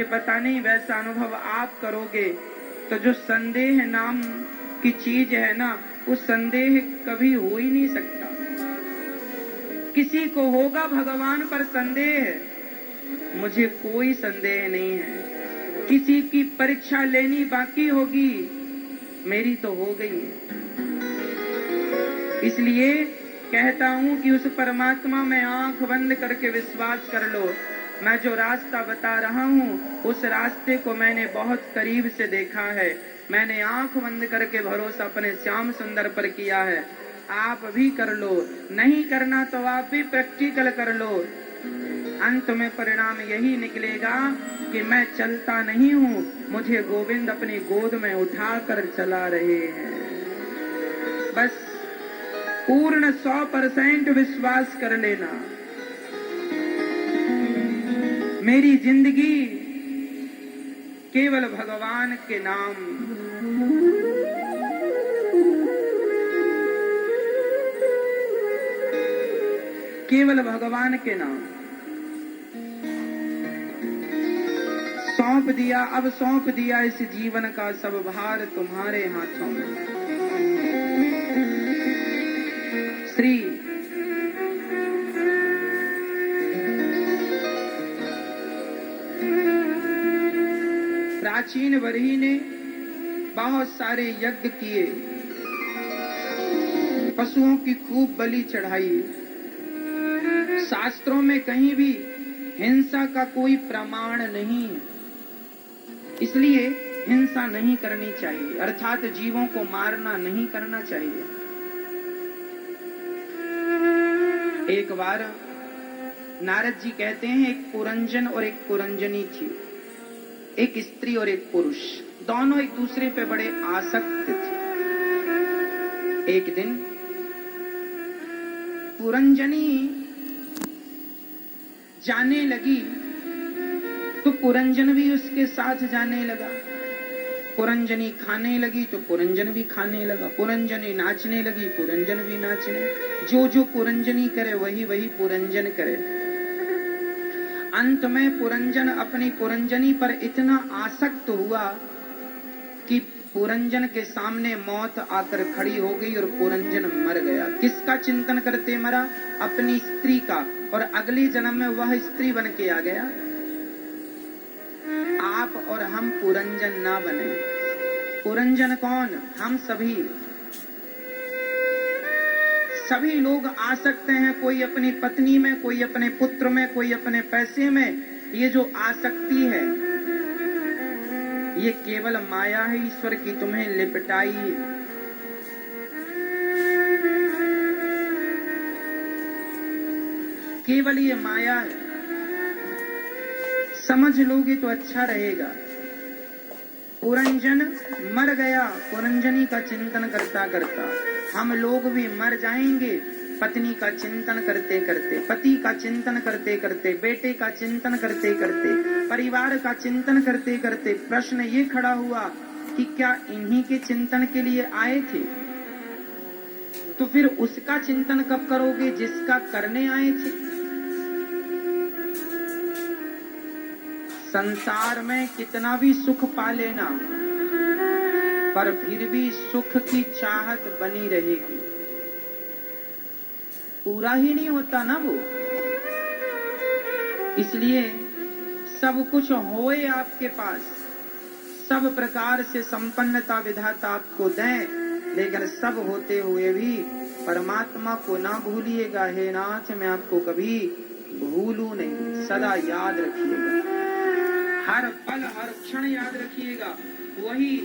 कि पता नहीं वैसा अनुभव आप करोगे। तो जो संदेह नाम की चीज है ना, वो संदेह कभी हो ही नहीं सकता। किसी को होगा भगवान पर संदेह, मुझे कोई संदेह नहीं है। किसी की परीक्षा लेनी बाकी होगी, मेरी तो हो गई है। इसलिए कहता हूं कि उस परमात्मा में आंख बंद करके विश्वास कर लो। मैं जो रास्ता बता रहा हूं, उस रास्ते को मैंने बहुत करीब से देखा है। मैंने आंख बंद करके भरोसा अपने श्याम सुंदर पर किया है। आप भी कर लो, नहीं करना तो आप भी प्रैक्टिकल कर लो। अंत में परिणाम यही निकलेगा कि मैं चलता नहीं हूं, मुझे गोविंद अपनी गोद में उठाकर चला रहे हैं। बस पूर्ण 100% विश्वास कर लेना। मेरी जिंदगी केवल भगवान के नाम, केवल भगवान के नाम सौंप दिया। अब सौंप दिया इस जीवन का सब भार तुम्हारे हाथों में। श्री प्राचीन वरही ने बहुत सारे यज्ञ किए, पशुओं की खूब बलि चढ़ाई। शास्त्रों में कहीं भी हिंसा का कोई प्रमाण नहीं, इसलिए हिंसा नहीं करनी चाहिए, अर्थात जीवों को मारना नहीं करना चाहिए। एक बार नारद जी कहते हैं, एक पुरंजन और एक पुरंजनी थी, एक स्त्री और एक पुरुष, दोनों एक दूसरे पे बड़े आसक्त थे। एक दिन पुरंजनी जाने लगी तो पुरंजन भी उसके साथ जाने लगा। पुरंजनी खाने लगी तो पुरंजन भी खाने लगा। पुरंजनी नाचने लगी, पुरंजन भी नाचने। जो जो पुरंजनी करे वही वही पुरंजन करे। अंत में पुरंजन अपनी पुरंजनी पर इतना आसक्त हुआ कि पुरंजन के सामने मौत आकर खड़ी हो गई और पुरंजन मर गया। किसका चिंतन करते मरा? अपनी स्त्री का। और अगले जन्म में वह स्त्री बन के आ गया। आप और हम पुरंजन ना बने। पुरंजन कौन? हम सभी। सभी लोग आसक्त हैं, कोई अपनी पत्नी में, कोई अपने पुत्र में, कोई अपने पैसे में। ये जो आसक्ति है, ये केवल माया है ईश्वर की तुम्हें लिपटाई है। केवल ये माया है, समझ लोगे तो अच्छा रहेगा। पुरंजन मर गया पुरंजनी का चिंतन करता करता। हम लोग भी मर जाएंगे पत्नी का चिंतन करते करते, पति का चिंतन करते करते, बेटे का चिंतन करते करते, परिवार का चिंतन करते करते। प्रश्न ये खड़ा हुआ कि क्या इन्हीं के चिंतन के लिए आए थे? तो फिर उसका चिंतन कब करोगे जिसका करने आए थे? संसार में कितना भी सुख पा लेना, पर फिर भी सुख की चाहत बनी रहेगी। पूरा ही नहीं होता ना वो। इसलिए सब कुछ होए आपके पास, सब प्रकार से संपन्नता विधाता आपको दें, लेकिन सब होते हुए भी परमात्मा को ना भूलिएगा। हे नाथ, मैं आपको कभी भूलूं नहीं, सदा याद रखिएगा, हर पल हर क्षण याद रखिएगा। वही